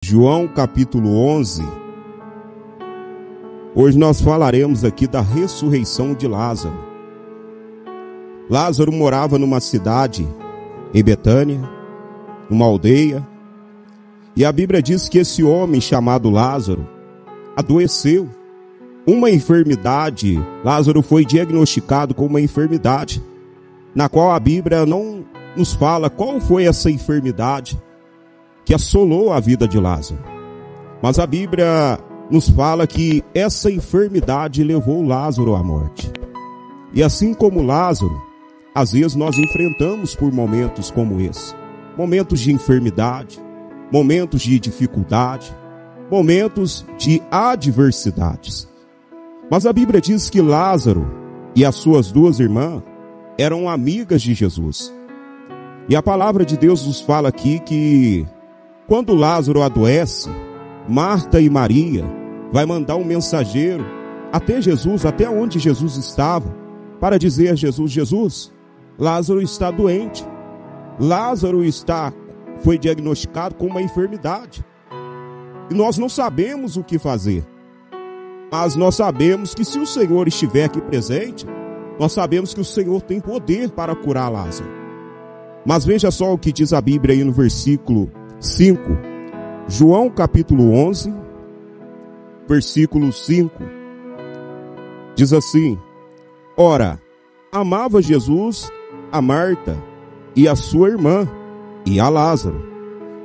João capítulo 11. Hoje nós falaremos aqui da ressurreição de Lázaro. Lázaro morava numa cidade em Betânia, numa aldeia, e a Bíblia diz que esse homem chamado Lázaro adoeceu. Uma enfermidade, Lázaro foi diagnosticado com uma enfermidade, na qual a Bíblia não nos fala qual foi essa enfermidade que assolou a vida de Lázaro. Mas a Bíblia nos fala que essa enfermidade levou Lázaro à morte. E assim como Lázaro, às vezes nós enfrentamos por momentos como esse. Momentos de enfermidade, momentos de dificuldade, momentos de adversidades. Mas a Bíblia diz que Lázaro e as suas duas irmãs eram amigas de Jesus. E a palavra de Deus nos fala aqui que quando Lázaro adoece, Marta e Maria vai mandar um mensageiro até Jesus, até onde Jesus estava, para dizer a Jesus: Jesus, Lázaro está doente. Lázaro foi diagnosticado com uma enfermidade. E nós não sabemos o que fazer. Mas nós sabemos que se o Senhor estiver aqui presente, nós sabemos que o Senhor tem poder para curar Lázaro. Mas veja só o que diz a Bíblia aí no versículo 5. João capítulo 11, versículo 5. Diz assim: Ora, amava Jesus a Marta e a sua irmã e a Lázaro.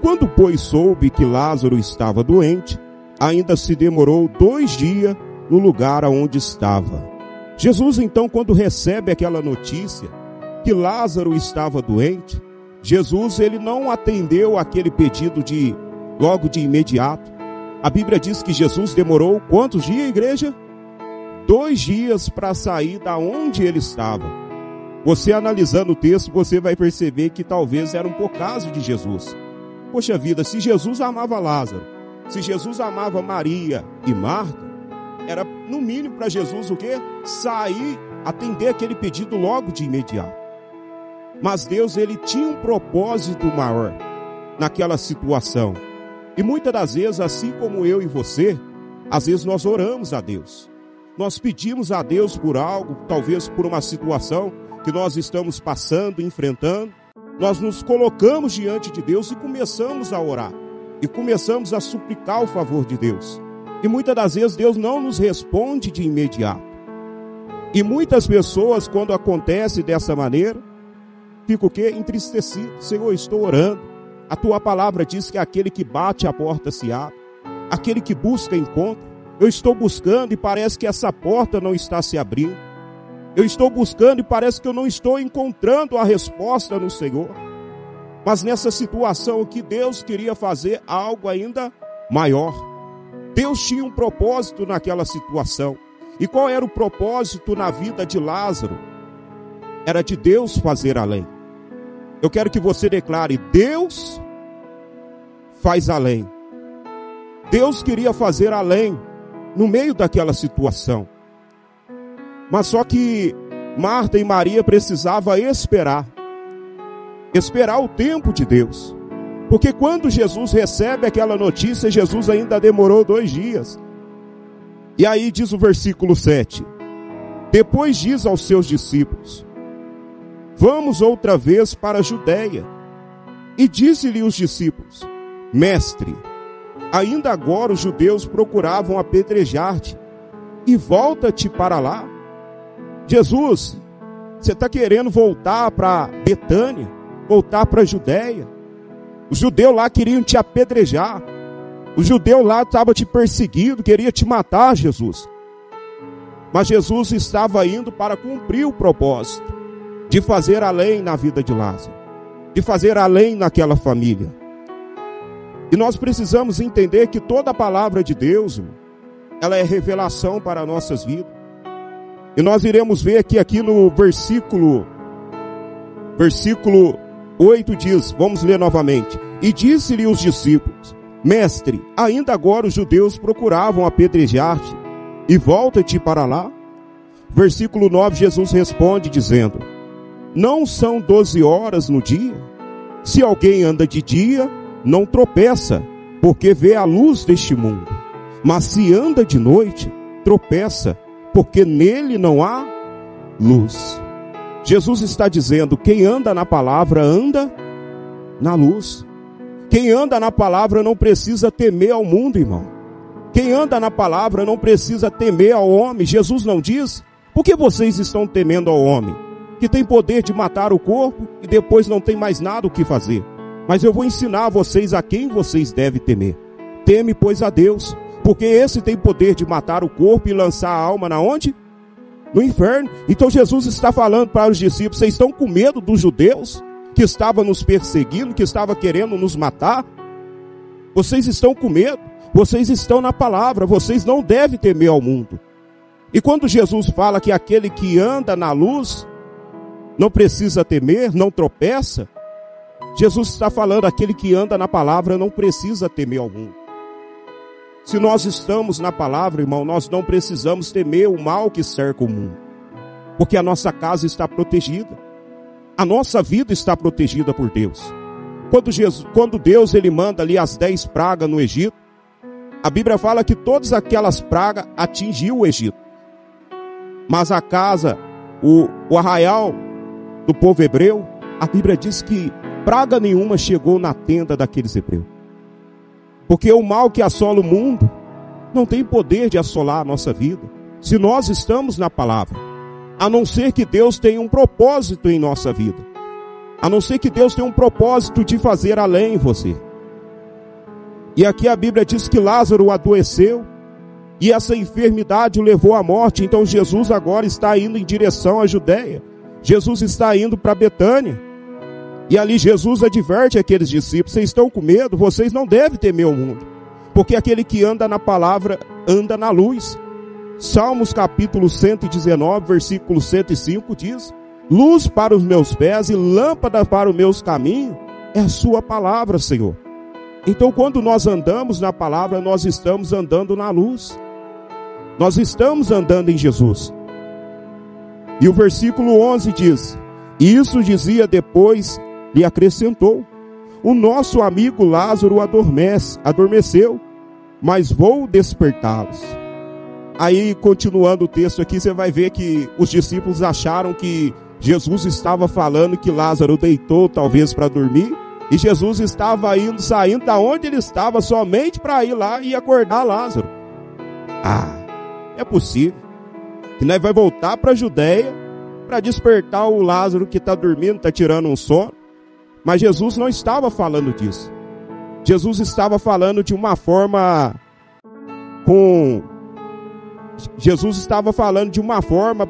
Quando, pois, soube que Lázaro estava doente, ainda se demorou 2 dias no lugar aonde estava. Jesus, então, quando recebe aquela notícia que Lázaro estava doente, Jesus, ele não atendeu aquele pedido logo de imediato. A Bíblia diz que Jesus demorou quantos dias, igreja? 2 dias para sair da onde ele estava. Você analisando o texto, você vai perceber que talvez era um pouco caso de Jesus. Poxa vida, se Jesus amava Lázaro, se Jesus amava Maria e Marta, era no mínimo para Jesus o quê? Sair, atender aquele pedido logo de imediato. Mas Deus, ele tinha um propósito maior naquela situação. E muitas das vezes, assim como eu e você, às vezes nós oramos a Deus. Nós pedimos a Deus por algo, talvez por uma situação que nós estamos passando, enfrentando. Nós nos colocamos diante de Deus e começamos a orar. E começamos a suplicar o favor de Deus. E muitas das vezes Deus não nos responde de imediato. E muitas pessoas, quando acontece dessa maneira, ficam o quê? Entristecido. Senhor, estou orando. A tua palavra diz que aquele que bate a porta se abre. Aquele que busca encontra. Eu estou buscando e parece que essa porta não está se abrindo. Eu estou buscando e parece que eu não estou encontrando a resposta no Senhor. Mas nessa situação aqui, Deus queria fazer algo ainda maior. Deus tinha um propósito naquela situação. E qual era o propósito na vida de Lázaro? Era de Deus fazer além. Eu quero que você declare: Deus faz além. Deus queria fazer além no meio daquela situação. Mas só que Marta e Maria precisavam esperar o tempo de Deus. Porque quando Jesus recebe aquela notícia, Jesus ainda demorou 2 dias. E aí diz o versículo 7. Depois diz aos seus discípulos: Vamos outra vez para a Judeia. E disse-lhe os discípulos: Mestre, ainda agora os judeus procuravam apedrejar-te, e volta-te para lá. Jesus, você está querendo voltar para Betânia, voltar para a Judeia? Os judeus lá queriam te apedrejar. Os judeus lá estavam te perseguindo, queriam te matar, Jesus. Mas Jesus estava indo para cumprir o propósito de fazer além na vida de Lázaro, de fazer além naquela família. E nós precisamos entender que toda a palavra de Deus, ela é revelação para nossas vidas. E nós iremos ver aqui no versículo 8 diz, vamos ler novamente. E disse-lhe os discípulos: Mestre, ainda agora os judeus procuravam apedrejar-te, e volta-te para lá? Versículo 9, Jesus responde dizendo: Não são 12 horas no dia? Se alguém anda de dia, não tropeça, porque vê a luz deste mundo. Mas se anda de noite, tropeça, porque nele não há luz. Jesus está dizendo, quem anda na palavra, anda na luz. Quem anda na palavra não precisa temer ao mundo, irmão. Quem anda na palavra não precisa temer ao homem. Jesus não diz, por que vocês estão temendo ao homem? Que tem poder de matar o corpo e depois não tem mais nada o que fazer. Mas eu vou ensinar a vocês a quem vocês devem temer. Teme, pois, a Deus, porque esse tem poder de matar o corpo e lançar a alma na onde? No inferno. Então Jesus está falando para os discípulos, vocês estão com medo dos judeus que estavam nos perseguindo, que estavam querendo nos matar? Vocês estão com medo, vocês estão na palavra, vocês não devem temer ao mundo. E quando Jesus fala que aquele que anda na luz não precisa temer, não tropeça, Jesus está falando, aquele que anda na palavra não precisa temer ao mundo. Se nós estamos na palavra, irmão, nós não precisamos temer o mal que cerca o mundo. Porque a nossa casa está protegida. A nossa vida está protegida por Deus. Quando Deus ele manda ali as 10 pragas no Egito, a Bíblia fala que todas aquelas pragas atingiu o Egito. Mas a casa, o arraial do povo hebreu, a Bíblia diz que praga nenhuma chegou na tenda daqueles hebreus. Porque o mal que assola o mundo não tem poder de assolar a nossa vida. Se nós estamos na palavra, a não ser que Deus tenha um propósito em nossa vida. A não ser que Deus tenha um propósito de fazer além em você. E aqui a Bíblia diz que Lázaro adoeceu e essa enfermidade o levou à morte. Então Jesus agora está indo em direção à Judeia. Jesus está indo para Betânia. E ali Jesus adverte aqueles discípulos, vocês estão com medo? Vocês não devem temer o mundo. Porque aquele que anda na palavra, anda na luz. Salmos capítulo 119, versículo 105 diz, luz para os meus pés e lâmpada para os meus caminhos, é a sua palavra, Senhor. Então quando nós andamos na palavra, nós estamos andando na luz. Nós estamos andando em Jesus. E o versículo 11 diz, isso dizia depois, lhe acrescentou, o nosso amigo Lázaro adormeceu, mas vou despertá-los. Aí, continuando o texto aqui, você vai ver que os discípulos acharam que Jesus estava falando que Lázaro deitou talvez para dormir, e Jesus estava saindo da onde ele estava somente para ir lá e acordar Lázaro. É possível que nós vai voltar para a Judeia para despertar o Lázaro que está dormindo, está tirando um sono. Mas Jesus não estava falando disso. Jesus estava falando de uma forma Jesus estava falando de uma forma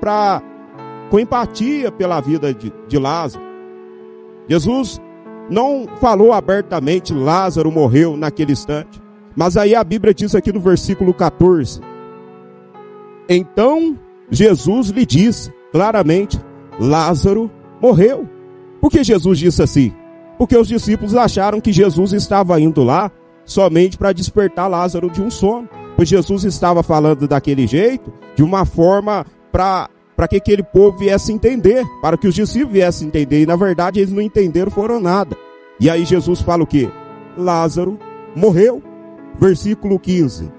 com empatia pela vida de Lázaro. Jesus não falou abertamente, Lázaro morreu naquele instante. Mas aí a Bíblia diz aqui no versículo 14. Então Jesus lhe disse claramente, Lázaro morreu. Por que Jesus disse assim? Porque os discípulos acharam que Jesus estava indo lá somente para despertar Lázaro de um sono. Pois Jesus estava falando daquele jeito, de uma forma para que aquele povo viesse entender, para que os discípulos viessem entender. E na verdade eles não entenderam, foram nada. E aí Jesus fala o quê? Lázaro morreu. Versículo 15.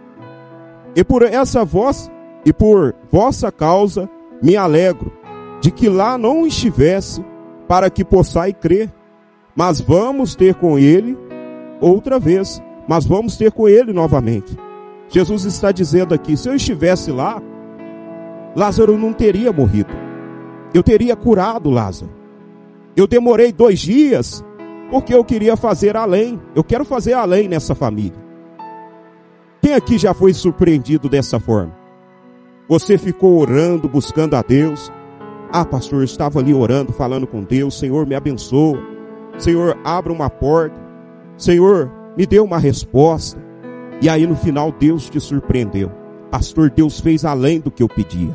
E por vossa causa me alegro, de que lá não estivesse, para que possais crer. Mas vamos ter com ele outra vez. Mas vamos ter com ele novamente. Jesus está dizendo aqui, se eu estivesse lá, Lázaro não teria morrido. Eu teria curado Lázaro. Eu demorei 2 dias, porque eu queria fazer além. Eu quero fazer além nessa família. Quem aqui já foi surpreendido dessa forma? Você ficou orando, buscando a Deus. Pastor, eu estava ali orando, falando com Deus. Senhor, me abençoa. Senhor, abra uma porta. Senhor, me dê uma resposta. E aí no final Deus te surpreendeu. Pastor, Deus fez além do que eu pedia.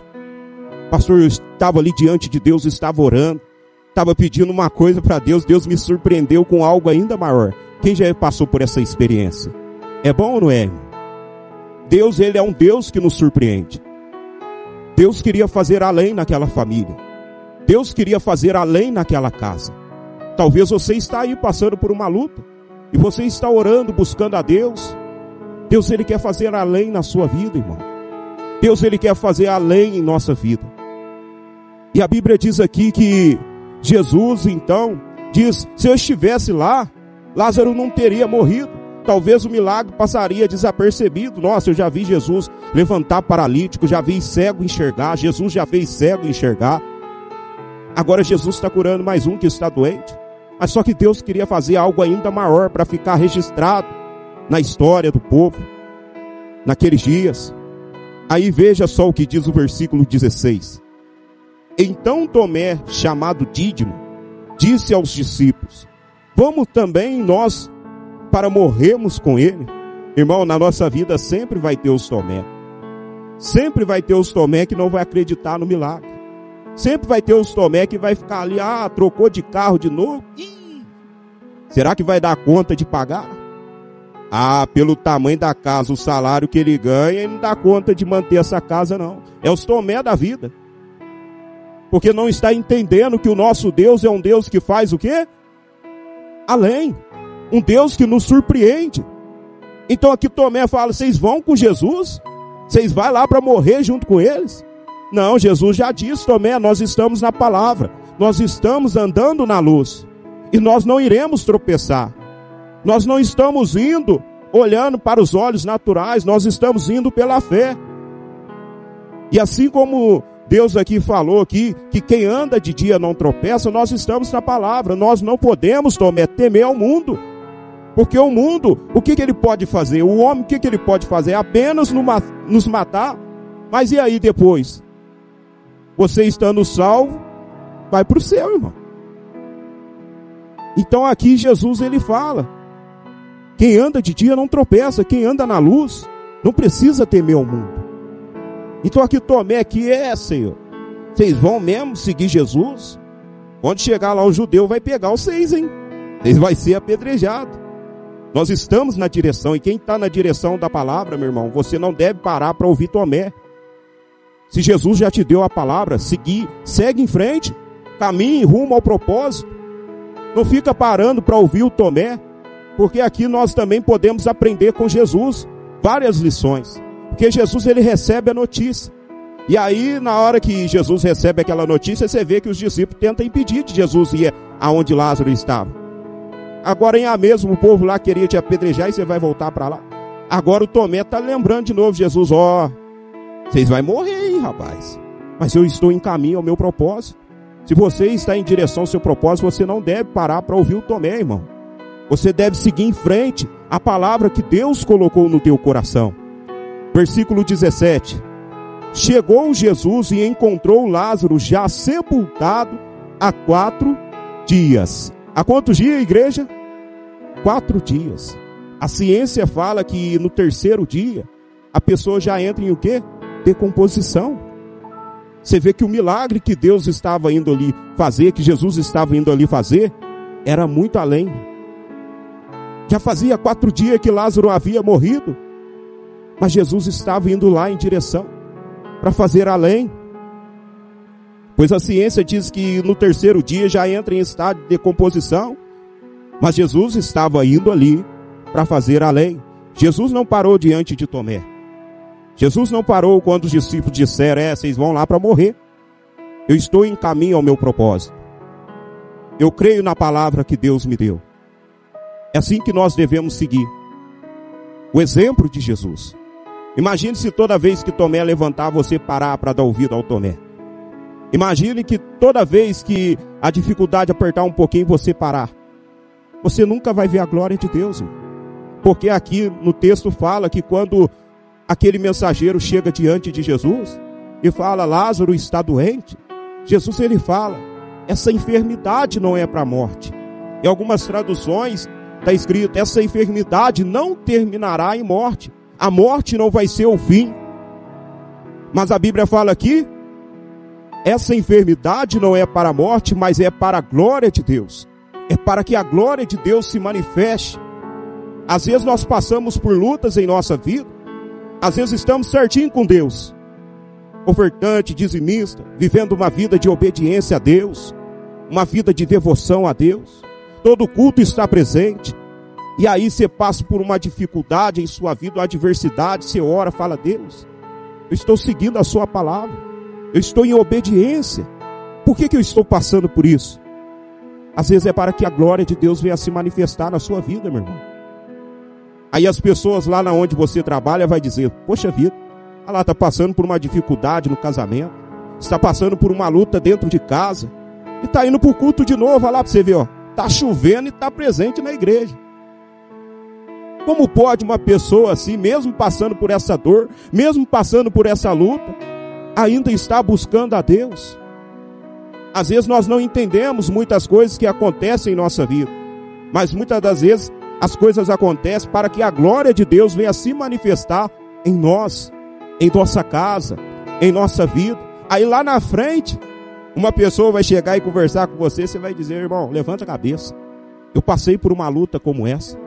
Pastor, eu estava ali diante de Deus, estava orando. Estava pedindo uma coisa para Deus. Deus me surpreendeu com algo ainda maior. Quem já passou por essa experiência? É bom ou não é? Deus, Ele é um Deus que nos surpreende. Deus queria fazer além naquela família. Deus queria fazer além naquela casa. Talvez você está aí passando por uma luta. e você está orando, buscando a Deus, Deus ele quer fazer além na sua vida, irmão. Deus ele quer fazer além em nossa vida. E a Bíblia diz aqui que Jesus então diz, se eu estivesse lá, Lázaro não teria morrido. Talvez o milagre passaria desapercebido. Nossa, eu já vi Jesus levantar paralítico, já vi cego enxergar, Jesus já fez cego enxergar. Agora Jesus está curando mais um que está doente. Mas só que Deus queria fazer algo ainda maior para ficar registrado na história do povo, naqueles dias. Aí veja só o que diz o versículo 16. Então Tomé, chamado Dídimo, disse aos discípulos, vamos também nós para morrermos com ele? Irmão, na nossa vida sempre vai ter os Tomé. Sempre vai ter os Tomé que não vai acreditar no milagre. Sempre vai ter os Tomé que vai ficar ali, trocou de carro de novo. Será que vai dar conta de pagar? Pelo tamanho da casa, o salário que ele ganha, ele não dá conta de manter essa casa não. É os Tomé da vida. Porque não está entendendo que o nosso Deus é um Deus que faz o quê? Além. Um Deus que nos surpreende. Então aqui Tomé fala, vocês vão com Jesus? Vocês vão lá para morrer junto com eles? Não, Jesus já disse, Tomé, nós estamos na palavra. Nós estamos andando na luz. E nós não iremos tropeçar. Nós não estamos indo olhando para os olhos naturais. Nós estamos indo pela fé. E assim como Deus aqui falou aqui, que quem anda de dia não tropeça, nós estamos na palavra. Nós não podemos, Tomé, temer ao mundo. Porque o mundo, o que ele pode fazer? O homem, o que ele pode fazer? Apenas nos matar. Mas e aí depois? Você estando salvo, vai para o céu, irmão. Então aqui Jesus ele fala, quem anda de dia não tropeça, quem anda na luz, não precisa temer ao mundo. Então aqui Tomé, aqui Senhor, vocês vão mesmo seguir Jesus? Quando chegar lá o judeu vai pegar vocês, hein? Vocês vão ser apedrejados. Nós estamos na direção, e quem está na direção da palavra, meu irmão, você não deve parar para ouvir Tomé. Se Jesus já te deu a palavra, segue em frente, caminhe rumo ao propósito. Não fica parando para ouvir o Tomé, porque aqui nós também podemos aprender com Jesus várias lições. Porque Jesus ele recebe a notícia. E aí na hora que Jesus recebe aquela notícia, você vê que os discípulos tentam impedir de Jesus ir aonde Lázaro estava. Agora em mesmo o povo lá queria te apedrejar e você vai voltar para lá. Agora o Tomé está lembrando de novo Jesus, vocês vão morrer aí, rapaz. Mas eu estou em caminho ao meu propósito. Se você está em direção ao seu propósito, você não deve parar para ouvir o Tomé, irmão. Você deve seguir em frente a palavra que Deus colocou no teu coração. Versículo 17. Chegou Jesus e encontrou Lázaro já sepultado há 4 dias. Há quantos dias, igreja? 4 dias. A ciência fala que no 3º dia, a pessoa já entra em o quê? Decomposição. Você vê que o milagre que Deus estava indo ali fazer, que Jesus estava indo ali fazer, era muito além. Já fazia 4 dias que Lázaro havia morrido, mas Jesus estava indo lá em direção para fazer além. Pois a ciência diz que no 3º dia já entra em estado de decomposição, mas Jesus estava indo ali para fazer além. Jesus não parou diante de Tomé. Jesus não parou quando os discípulos disseram, vocês vão lá para morrer. Eu estou em caminho ao meu propósito. Eu creio na palavra que Deus me deu. É assim que nós devemos seguir. O exemplo de Jesus. Imagine se toda vez que Tomé levantar, você parar para dar ouvido ao Tomé. Imagine que toda vez que a dificuldade apertar um pouquinho, você parar. Você nunca vai ver a glória de Deus, irmão. Porque aqui no texto fala que quando aquele mensageiro chega diante de Jesus e fala, Lázaro está doente, Jesus ele fala, essa enfermidade não é para a morte. Em algumas traduções está escrito, essa enfermidade não terminará em morte. A morte não vai ser o fim. Mas a Bíblia fala aqui, essa enfermidade não é para a morte, mas é para a glória de Deus. É para que a glória de Deus se manifeste. Às vezes nós passamos por lutas em nossa vida. Às vezes estamos certinho com Deus. Ofertante, dizimista, vivendo uma vida de obediência a Deus. Uma vida de devoção a Deus. Todo culto está presente. E aí você passa por uma dificuldade em sua vida, uma adversidade, você ora, fala: Deus, eu estou seguindo a sua palavra, eu estou em obediência. Por que eu estou passando por isso? Às vezes é para que a glória de Deus venha se manifestar na sua vida, meu irmão. Aí as pessoas lá onde você trabalha vai dizer: poxa vida, olha lá, está passando por uma dificuldade no casamento, está passando por uma luta dentro de casa, e está indo para o culto de novo. Olha lá para você ver, está chovendo e está presente na igreja. Como pode uma pessoa assim, mesmo passando por essa dor, mesmo passando por essa luta, ainda estar buscando a Deus? Às vezes nós não entendemos muitas coisas que acontecem em nossa vida, mas muitas das vezes as coisas acontecem para que a glória de Deus venha se manifestar em nós, em nossa casa, em nossa vida. Aí lá na frente, uma pessoa vai chegar e conversar com você, você vai dizer: irmão, levanta a cabeça, eu passei por uma luta como essa.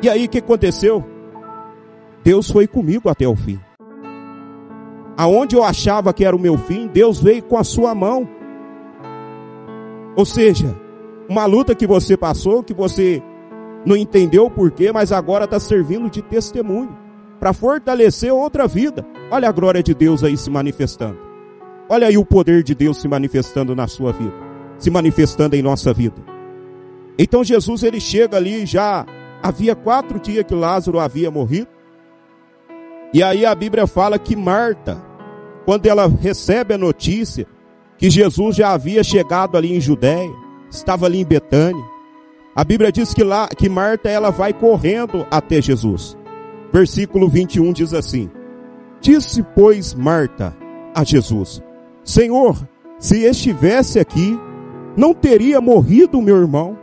E aí o que aconteceu? Deus foi comigo até o fim. Aonde eu achava que era o meu fim, Deus veio com a sua mão. Ou seja, uma luta que você passou, que você não entendeu o porquê, mas agora está servindo de testemunho, para fortalecer outra vida. Olha a glória de Deus aí se manifestando. Olha aí o poder de Deus se manifestando na sua vida, se manifestando em nossa vida. Então Jesus, ele chega ali, já havia 4 dias que Lázaro havia morrido. E aí a Bíblia fala que Marta, quando ela recebe a notícia que Jesus já havia chegado ali em Judeia, estava ali em Betânia, a Bíblia diz que Marta, ela vai correndo até Jesus. Versículo 21 diz assim: disse, pois, Marta a Jesus: Senhor, se estivesse aqui, não teria morrido o meu irmão.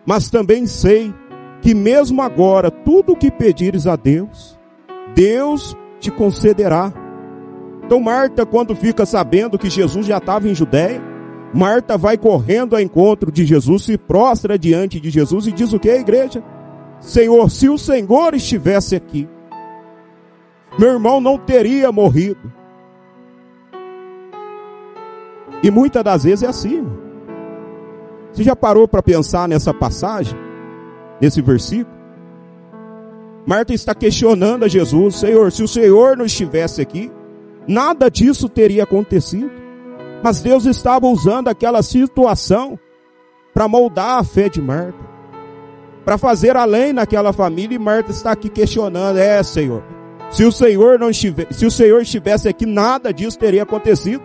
Mas também sei que mesmo agora, tudo o que pedires a Deus, Deus te concederá. Então Marta, quando fica sabendo que Jesus já estava em Judeia, Marta vai correndo ao encontro de Jesus, se prostra diante de Jesus e diz o que, igreja? Senhor, se o Senhor estivesse aqui, meu irmão não teria morrido. E muitas das vezes é assim, irmão. Você já parou para pensar nessa passagem, nesse versículo? Marta está questionando a Jesus: Senhor, se o Senhor não estivesse aqui, nada disso teria acontecido. Mas Deus estava usando aquela situação para moldar a fé de Marta, para fazer além naquela família. E Marta está aqui questionando: Senhor, se o Senhor estivesse aqui, nada disso teria acontecido.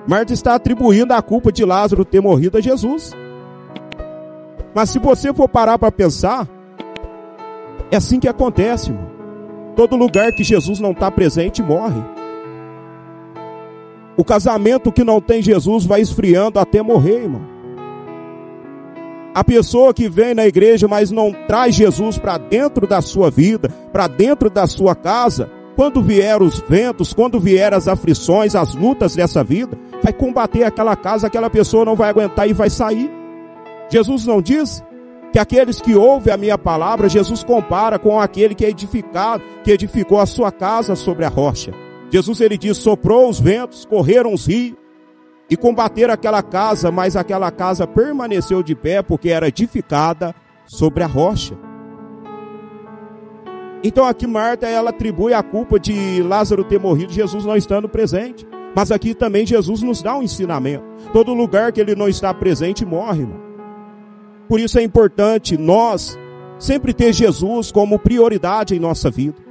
Marta está atribuindo a culpa de Lázaro ter morrido a Jesus. Mas se você for parar para pensar, é assim que acontece, irmão. Todo lugar que Jesus não está presente, morre. O casamento que não tem Jesus vai esfriando até morrer, irmão. A pessoa que vem na igreja, mas não traz Jesus para dentro da sua vida, para dentro da sua casa, quando vier os ventos, quando vier as aflições, as lutas dessa vida, vai combater aquela casa, aquela pessoa não vai aguentar e vai sair. Jesus não diz que aqueles que ouvem a minha palavra, Jesus compara com aquele que é edificado, que edificou a sua casa sobre a rocha. Jesus, ele diz: soprou os ventos, correram os rios e combateram aquela casa, mas aquela casa permaneceu de pé porque era edificada sobre a rocha. Então aqui Marta, ela atribui a culpa de Lázaro ter morrido, Jesus não estando presente. Mas aqui também Jesus nos dá um ensinamento: todo lugar que ele não está presente, morre, irmão. Por isso é importante nós sempre ter Jesus como prioridade em nossa vida.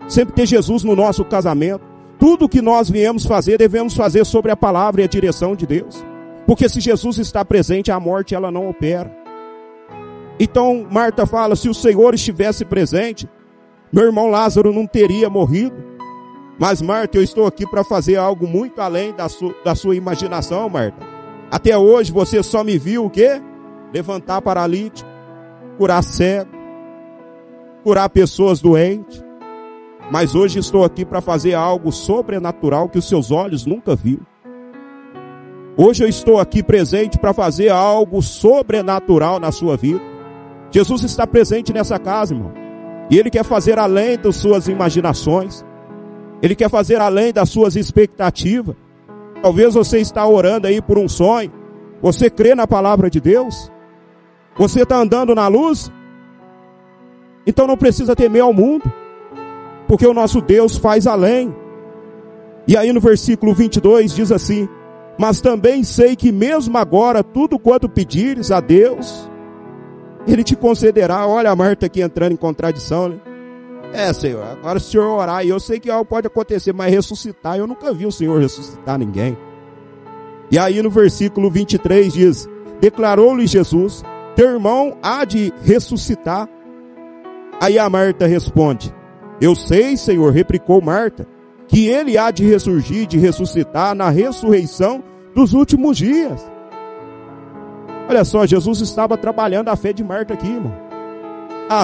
Sempre ter Jesus no nosso casamento. Tudo que nós viemos fazer, devemos fazer sobre a palavra e a direção de Deus. Porque se Jesus está presente, a morte ela não opera. Então Marta fala: se o Senhor estivesse presente, meu irmão Lázaro não teria morrido. Mas Marta, eu estou aqui para fazer algo muito além da sua imaginação, Marta. Até hoje você só me viu o quê? Levantar paralítico, curar cego, curar pessoas doentes. Mas hoje estou aqui para fazer algo sobrenatural que os seus olhos nunca viram. Hoje eu estou aqui presente para fazer algo sobrenatural na sua vida. Jesus está presente nessa casa, irmão. E Ele quer fazer além das suas imaginações. Ele quer fazer além das suas expectativas. Talvez você está orando aí por um sonho. Você crê na palavra de Deus? Você está andando na luz? Então não precisa temer ao mundo, porque o nosso Deus faz além. E aí no versículo 22 diz assim: mas também sei que mesmo agora, tudo quanto pedires a Deus, Ele te concederá. Olha a Marta aqui entrando em contradição, né? Senhor, agora se o Senhor orar, e eu sei que algo pode acontecer, mas ressuscitar, eu nunca vi o Senhor ressuscitar ninguém. E aí no versículo 23 diz: declarou-lhe Jesus: teu irmão há de ressuscitar. Aí a Marta responde: eu sei, Senhor, replicou Marta, que ele há de ressurgir, de ressuscitar na ressurreição dos últimos dias. Olha só, Jesus estava trabalhando a fé de Marta aqui, irmão.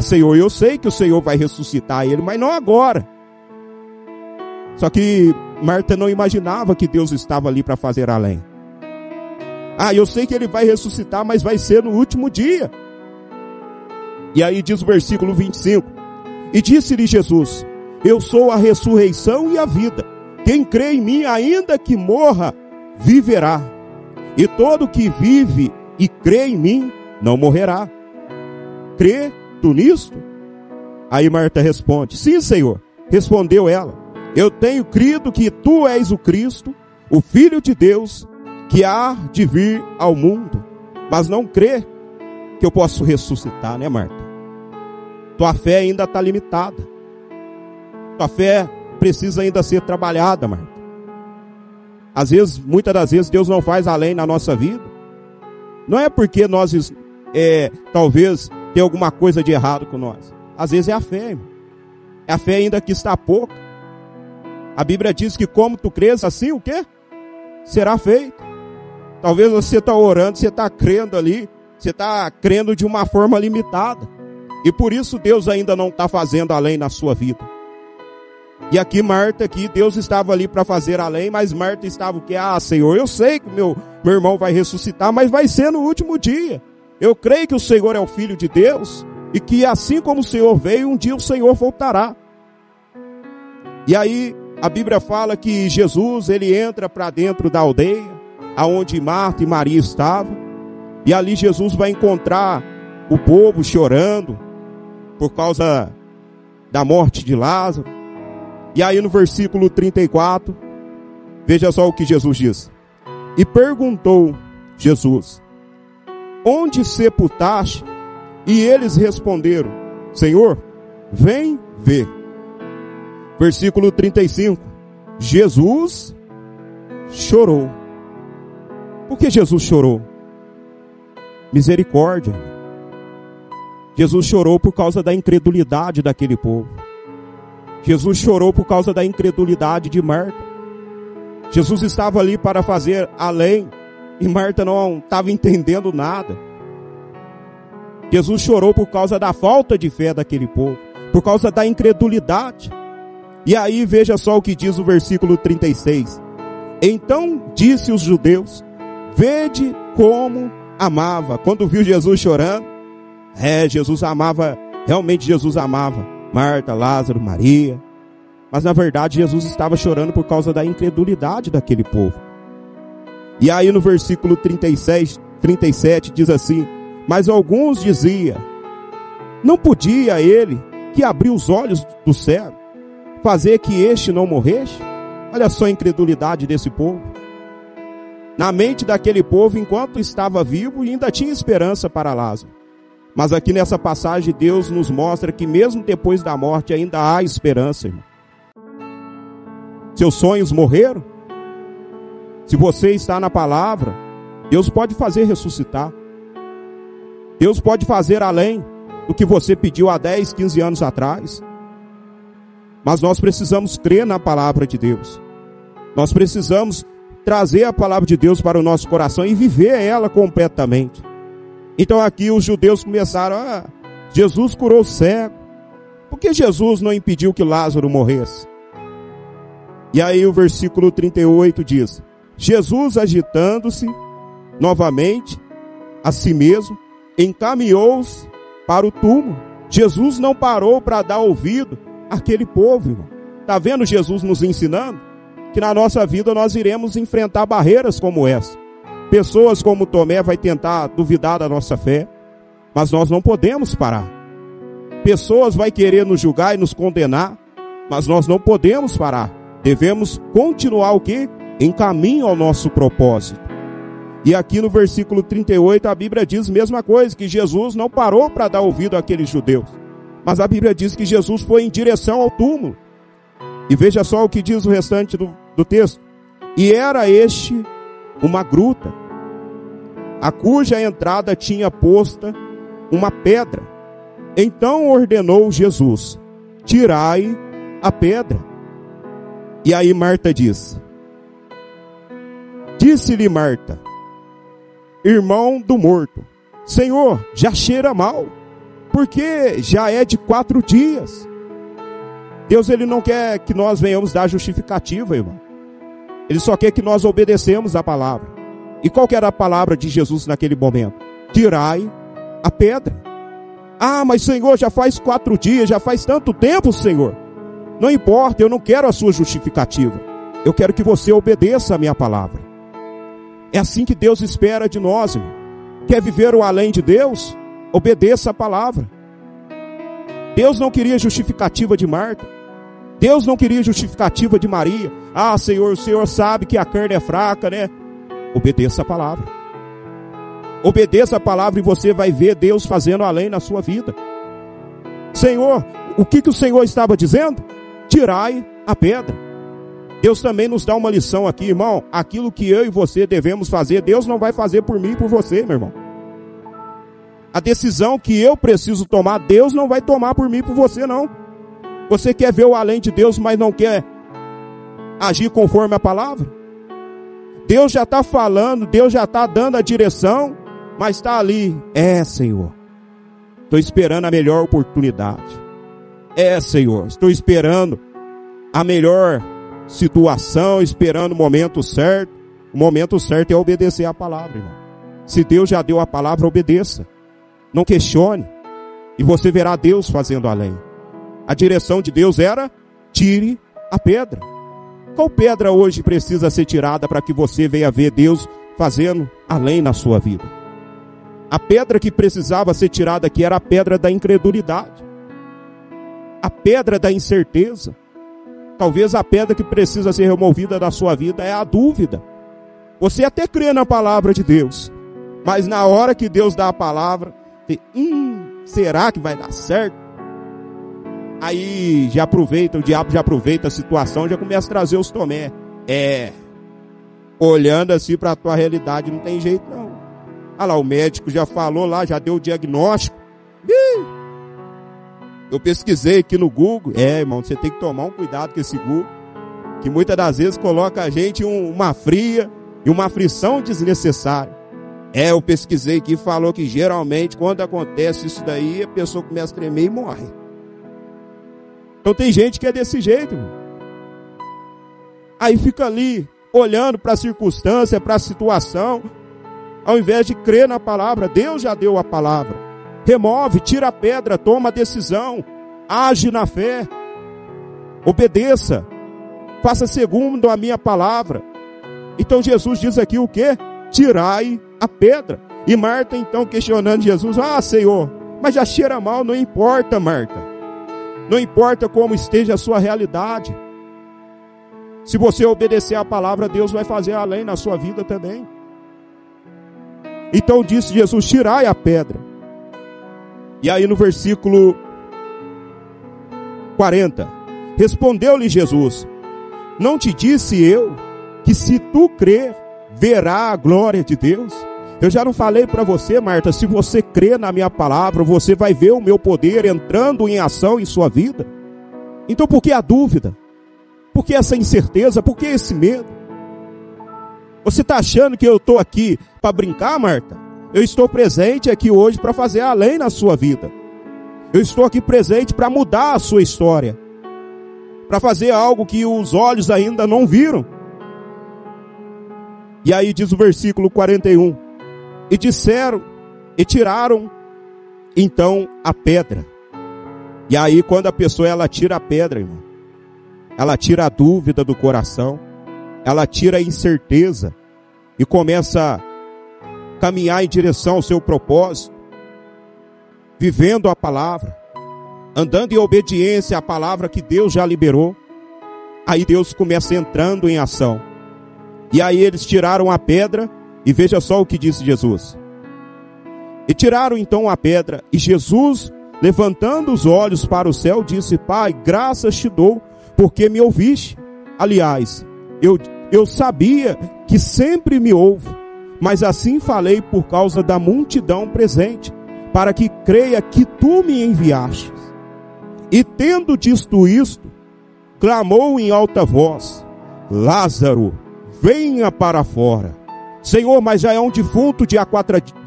Senhor, eu sei que o Senhor vai ressuscitar ele, mas não agora. Só que Marta não imaginava que Deus estava ali para fazer além. Eu sei que ele vai ressuscitar, mas vai ser no último dia. E aí diz o versículo 25: e disse-lhe Jesus: eu sou a ressurreição e a vida. Quem crê em mim, ainda que morra, viverá. E todo que vive e crê em mim, não morrerá. Crê tu nisto? Aí Marta responde: sim, Senhor. Respondeu ela: eu tenho crido que tu és o Cristo, o Filho de Deus, que há de vir ao mundo. Mas não crê que eu posso ressuscitar, né, Marta? Tua fé ainda está limitada. Tua fé precisa ainda ser trabalhada, Marta. Às vezes, muitas das vezes, Deus não faz além na nossa vida. Não é porque nós, talvez, tem alguma coisa de errado com nós. Às vezes é a fé, irmão. É a fé ainda que está pouca. A Bíblia diz que como tu crês, assim o quê? Será feito. Talvez você está orando, você está crendo ali, você está crendo de uma forma limitada. E por isso Deus ainda não está fazendo além na sua vida. E aqui Marta, Deus estava ali para fazer além, mas Marta estava o quê? Senhor, eu sei que meu irmão vai ressuscitar, mas vai ser no último dia. Eu creio que o Senhor é o Filho de Deus, e que assim como o Senhor veio, um dia o Senhor voltará. E aí a Bíblia fala que Jesus, ele entra para dentro da aldeia, aonde Marta e Maria estavam, e ali Jesus vai encontrar o povo chorando por causa da morte de Lázaro. E aí no versículo 34, veja só o que Jesus diz: e perguntou Jesus: onde sepultaste? E eles responderam: Senhor, vem ver. Versículo 35, Jesus chorou. Por que Jesus chorou? Misericórdia. Jesus chorou por causa da incredulidade daquele povo. Jesus chorou por causa da incredulidade de Marta. Jesus estava ali para fazer além, e Marta não estava entendendo nada. Jesus chorou por causa da falta de fé daquele povo, por causa da incredulidade. E aí veja só o que diz o versículo 36. Então disse os judeus: vede como amava. Quando viu Jesus chorando, Jesus amava, realmente Jesus amava Marta, Lázaro, Maria. Mas na verdade Jesus estava chorando por causa da incredulidade daquele povo. E aí no versículo 37 diz assim: mas alguns diziam: não podia ele, que abriu os olhos do cego, fazer que este não morresse? Olha só a incredulidade desse povo. Na mente daquele povo, enquanto estava vivo, ainda tinha esperança para Lázaro. Mas aqui nessa passagem Deus nos mostra que mesmo depois da morte ainda há esperança, irmão. Seus sonhos morreram? Se você está na palavra, Deus pode fazer ressuscitar. Deus pode fazer além do que você pediu há 10, 15 anos atrás. Mas nós precisamos crer na palavra de Deus. Nós precisamos trazer a palavra de Deus para o nosso coração e viver ela completamente. Então aqui os judeus começaram: Jesus curou o cego. Por que Jesus não impediu que Lázaro morresse? E aí o versículo 38 diz: Jesus, agitando-se novamente a si mesmo, encaminhou-se para o túmulo. Jesus não parou para dar ouvido àquele povo, irmão. Está vendo Jesus nos ensinando que na nossa vida nós iremos enfrentar barreiras como essa. Pessoas como Tomé vai tentar duvidar da nossa fé. mas nós não podemos parar. Pessoas vão querer nos julgar e nos condenar, mas nós não podemos parar. Devemos continuar o quê? Em caminho ao nosso propósito. E aqui no versículo 38 a Bíblia diz a mesma coisa, que Jesus não parou para dar ouvido àqueles judeus. Mas a Bíblia diz que Jesus foi em direção ao túmulo. E veja só o que diz o restante do texto. E era este uma gruta, a cuja entrada tinha posta uma pedra. Então ordenou Jesus: tirai a pedra. E aí Marta disse-lhe Marta, irmão do morto: Senhor, já cheira mal, porque já é de 4 dias. Deus, ele não quer que nós venhamos dar justificativa, irmão. Ele só quer que nós obedecemos a palavra. E qual que era a palavra de Jesus naquele momento? Tirai a pedra. Ah, mas Senhor, já faz 4 dias, já faz tanto tempo, Senhor. Não importa, eu não quero a sua justificativa. Eu quero que você obedeça a minha palavra. É assim que Deus espera de nós, irmão. Quer viver o além de Deus? Obedeça a palavra. Deus não queria justificativa de Marta. Deus não queria justificativa de Maria. Ah, Senhor, o Senhor sabe que a carne é fraca, né? Obedeça a palavra. Obedeça a palavra e você vai ver Deus fazendo além na sua vida. Senhor, o que o Senhor estava dizendo? Tirai a pedra. Deus também nos dá uma lição aqui, irmão. Aquilo que eu e você devemos fazer, Deus não vai fazer por mim e por você, meu irmão. A decisão que eu preciso tomar, Deus não vai tomar por mim e por você, não. Você quer ver o além de Deus, mas não quer agir conforme a palavra? Deus já está falando, Deus já está dando a direção, mas está ali. Senhor, estou esperando a melhor oportunidade. Senhor, estou esperando a melhor situação, esperando o momento certo. O momento certo é obedecer a palavra, irmão. Se Deus já deu a palavra, obedeça. Não questione. E você verá Deus fazendo além. A direção de Deus era: tire a pedra. Qual pedra hoje precisa ser tirada para que você venha ver Deus fazendo além na sua vida? A pedra que precisava ser tirada aqui era a pedra da incredulidade. A pedra da incerteza. Talvez a pedra que precisa ser removida da sua vida é a dúvida. Você até crê na palavra de Deus, mas na hora que Deus dá a palavra, será que vai dar certo? Aí já aproveita, o diabo já aproveita a situação, já começa a trazer os tomé. Olhando assim para a tua realidade, não tem jeito não. Olha lá, o médico já falou lá, já deu o diagnóstico. Eu pesquisei aqui no Google. Irmão, você tem que tomar um cuidado com esse Google, que muitas das vezes coloca a gente uma fria e uma aflição desnecessária. Eu pesquisei aqui e falou que geralmente quando acontece isso daí, a pessoa começa a tremer e morre. Então tem gente que é desse jeito, irmão. Aí fica ali, olhando para a circunstância, para a situação, ao invés de crer na palavra. Deus já deu a palavra. Remove, tira a pedra, toma a decisão, age na fé, obedeça, faça segundo a minha palavra. Então Jesus diz aqui o quê? Tirai a pedra. E Marta então questionando Jesus: Senhor, mas já cheira mal. Não importa, Marta, não importa como esteja a sua realidade. Se você obedecer a palavra, Deus vai fazer além na sua vida também. Então disse Jesus: tirai a pedra. E aí no versículo 40, respondeu-lhe Jesus: não te disse eu que se tu crer, verá a glória de Deus? Eu já não falei para você, Marta, se você crer na minha palavra, você vai ver o meu poder entrando em ação em sua vida. Então por que a dúvida? Por que essa incerteza? Por que esse medo? Você está achando que eu estou aqui para brincar, Marta? Eu estou presente aqui hoje para fazer além na sua vida. Eu estou aqui presente para mudar a sua história, para fazer algo que os olhos ainda não viram. E aí diz o versículo 41, e disseram, e tiraram então a pedra. E aí quando a pessoa ela tira a pedra, irmão, ela tira a dúvida do coração, ela tira a incerteza e começa a caminhar em direção ao seu propósito. vivendo a palavra, andando em obediência à palavra que Deus já liberou, aí Deus começa entrando em ação. E aí eles tiraram a pedra, e veja só o que disse Jesus. E tiraram então a pedra, e Jesus, levantando os olhos para o céu, disse: Pai, graças te dou, porque me ouviste. Aliás, eu sabia que sempre me ouve, mas assim falei por causa da multidão presente, para que creia que tu me enviaste. E tendo dito isto, clamou em alta voz: Lázaro, venha para fora. Senhor, mas já é um defunto de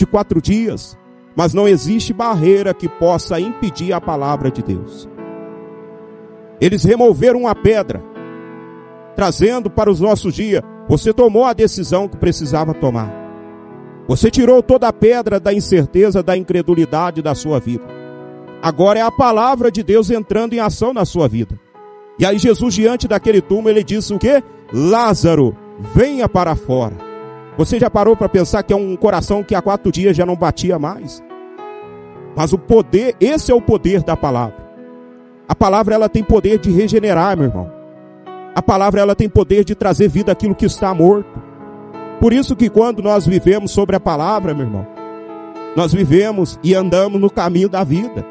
4 dias, mas não existe barreira que possa impedir a palavra de Deus. Eles removeram a pedra, trazendo para os nossos dias. Você tomou a decisão que precisava tomar. Você tirou toda a pedra da incerteza, da incredulidade da sua vida. Agora é a palavra de Deus entrando em ação na sua vida. E aí Jesus, diante daquele túmulo, ele disse o quê? Lázaro, venha para fora. Você já parou para pensar que é um coração que há 4 dias já não batia mais? Mas o poder, esse é o poder da palavra. A palavra, ela tem poder de regenerar, meu irmão. A palavra, ela tem poder de trazer vida àquilo que está morto. Por isso que quando nós vivemos sobre a palavra, meu irmão, nós vivemos e andamos no caminho da vida.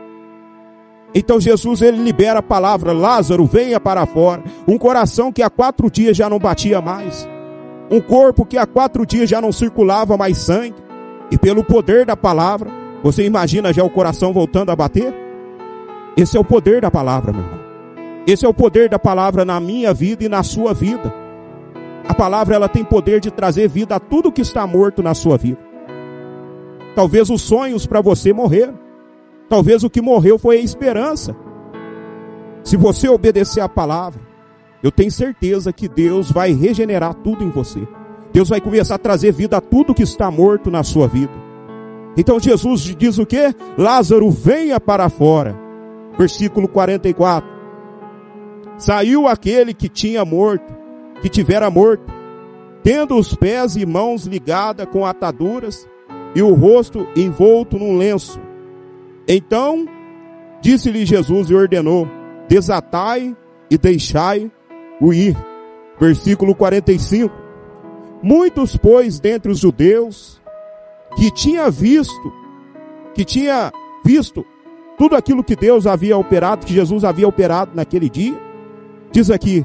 Então Jesus, ele libera a palavra: Lázaro, venha para fora. Um coração que há 4 dias já não batia mais. Um corpo que há 4 dias já não circulava mais sangue. E pelo poder da palavra, você imagina já o coração voltando a bater? Esse é o poder da palavra, meu irmão. Esse é o poder da palavra na minha vida e na sua vida. A palavra, ela tem poder de trazer vida a tudo que está morto na sua vida. Talvez os sonhos para você morreram. Talvez o que morreu foi a esperança. Se você obedecer à palavra, eu tenho certeza que Deus vai regenerar tudo em você. Deus vai começar a trazer vida a tudo que está morto na sua vida. Então Jesus diz o quê? Lázaro, venha para fora. Versículo 44. Saiu aquele que tinha morto, que tivera morto, tendo os pés e mãos ligadas com ataduras e o rosto envolto num lenço. Então disse-lhe Jesus e ordenou: desatai e deixai-o ir. Versículo 45. Muitos, pois, dentre os judeus que tinha visto tudo aquilo que Deus havia operado, que Jesus havia operado naquele dia, diz aqui,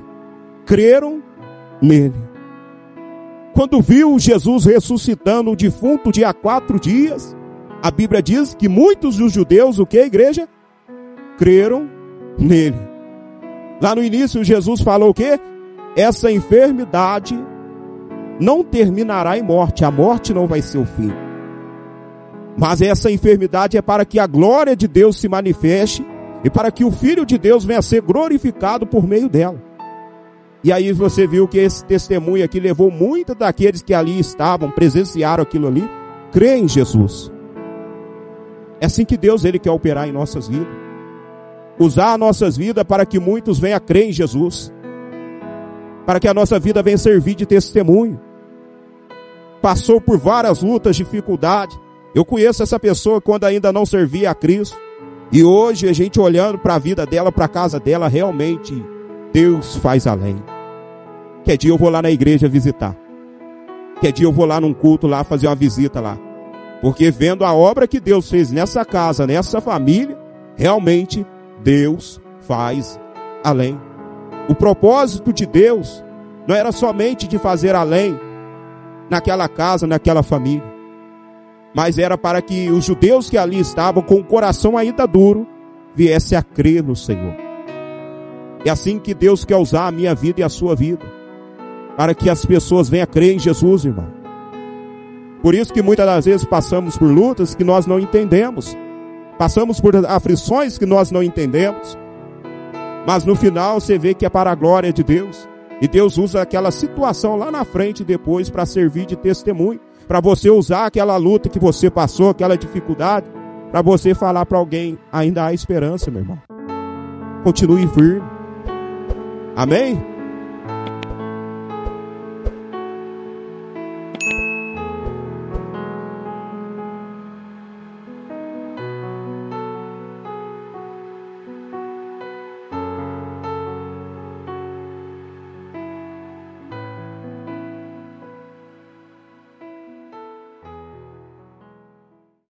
creram nele. Quando viu Jesus ressuscitando o defunto de há 4 dias, a Bíblia diz que muitos dos judeus, o que, igreja? Creram nele. Lá no início Jesus falou o quê? Essa enfermidade não terminará em morte. A morte não vai ser o fim. Mas essa enfermidade é para que a glória de Deus se manifeste e para que o Filho de Deus venha a ser glorificado por meio dela. E aí você viu que esse testemunho aqui levou muitos daqueles que ali estavam, presenciaram aquilo ali, crer em Jesus. É assim que Deus, ele quer operar em nossas vidas. Usar nossas vidas para que muitos venham a crer em Jesus. Para que a nossa vida venha servir de testemunho. Passou por várias lutas, dificuldades. Eu conheço essa pessoa quando ainda não servia a Cristo. E hoje a gente olhando para a vida dela, para a casa dela, realmente Deus faz além. Que dia eu vou lá na igreja visitar. Que dia eu vou lá num culto lá, fazer uma visita lá. Porque vendo a obra que Deus fez nessa casa, nessa família, realmente Deus faz além. O propósito de Deus não era somente de fazer além naquela casa, naquela família. Mas era para que os judeus que ali estavam com o coração ainda duro, viessem a crer no Senhor. É assim que Deus quer usar a minha vida e a sua vida. Para que as pessoas venham a crer em Jesus, irmão. Por isso que muitas das vezes passamos por lutas que nós não entendemos. Passamos por aflições que nós não entendemos. Mas no final você vê que é para a glória de Deus. E Deus usa aquela situação lá na frente depois para servir de testemunho. Para você usar aquela luta que você passou, aquela dificuldade, para você falar para alguém, ainda há esperança, meu irmão. Continue firme. Amém?